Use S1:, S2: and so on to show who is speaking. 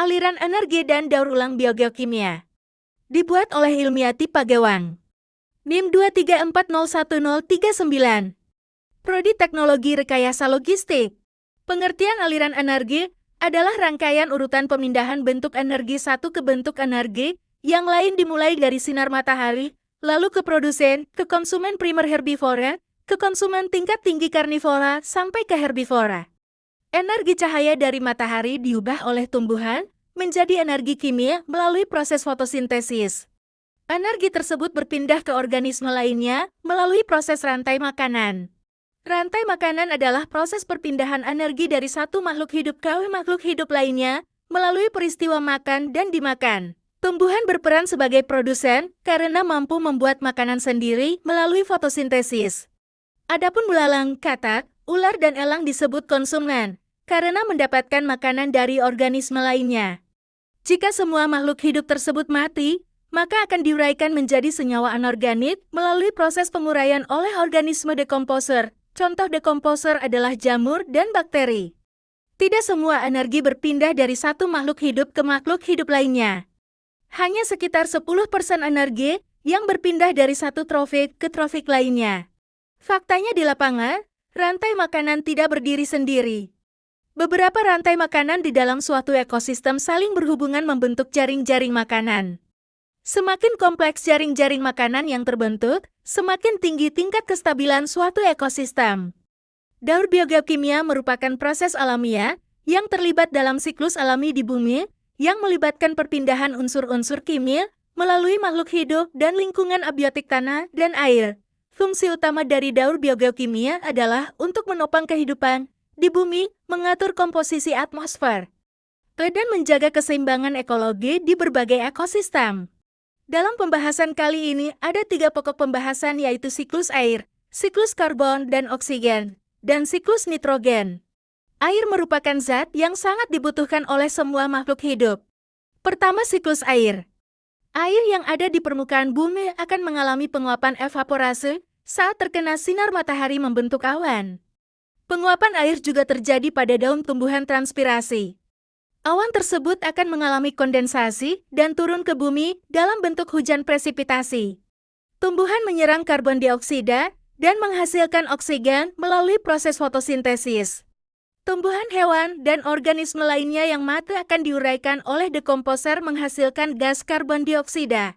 S1: Aliran energi dan daur ulang biogeokimia. Dibuat oleh Ilmiati Pagewang. NIM 234011039. Prodi Teknologi Rekayasa Logistik. Pengertian aliran energi adalah rangkaian urutan pemindahan bentuk energi satu ke bentuk energi yang lain dimulai dari sinar matahari, lalu ke produsen, ke konsumen primer herbivora, ke konsumen tingkat tinggi karnivora, sampai ke herbivora. Energi cahaya dari matahari diubah oleh tumbuhan menjadi energi kimia melalui proses fotosintesis. Energi tersebut berpindah ke organisme lainnya melalui proses rantai makanan. Rantai makanan adalah proses perpindahan energi dari satu makhluk hidup ke makhluk hidup lainnya melalui peristiwa makan dan dimakan. Tumbuhan berperan sebagai produsen karena mampu membuat makanan sendiri melalui fotosintesis. Adapun belalang, katak, ular dan elang disebut konsumen karena mendapatkan makanan dari organisme lainnya. Jika semua makhluk hidup tersebut mati, maka akan diuraikan menjadi senyawa anorganik melalui proses penguraian oleh organisme dekomposer. Contoh dekomposer adalah jamur dan bakteri. Tidak semua energi berpindah dari satu makhluk hidup ke makhluk hidup lainnya. Hanya sekitar 10% energi yang berpindah dari satu trofik ke trofik lainnya. Faktanya di lapangan, rantai makanan tidak berdiri sendiri. Beberapa rantai makanan di dalam suatu ekosistem saling berhubungan membentuk jaring-jaring makanan. Semakin kompleks jaring-jaring makanan yang terbentuk, semakin tinggi tingkat kestabilan suatu ekosistem. Daur biogeokimia merupakan proses alamiah yang terlibat dalam siklus alami di bumi yang melibatkan perpindahan unsur-unsur kimia melalui makhluk hidup dan lingkungan abiotik tanah dan air. Fungsi utama dari daur biogeokimia adalah untuk menopang kehidupan di bumi, mengatur komposisi atmosfer, dan menjaga keseimbangan ekologi di berbagai ekosistem. Dalam pembahasan kali ini ada 3 pokok pembahasan yaitu siklus air, siklus karbon dan oksigen, dan siklus nitrogen. Air merupakan zat yang sangat dibutuhkan oleh semua makhluk hidup. Pertama, siklus air. Air yang ada di permukaan bumi akan mengalami penguapan evaporase saat terkena sinar matahari membentuk awan. Penguapan air juga terjadi pada daun tumbuhan transpirasi. Awan tersebut akan mengalami kondensasi dan turun ke bumi dalam bentuk hujan presipitasi. Tumbuhan menyerang karbon dioksida dan menghasilkan oksigen melalui proses fotosintesis. Tumbuhan, hewan, dan organisme lainnya yang mati akan diuraikan oleh dekomposer menghasilkan gas karbon dioksida.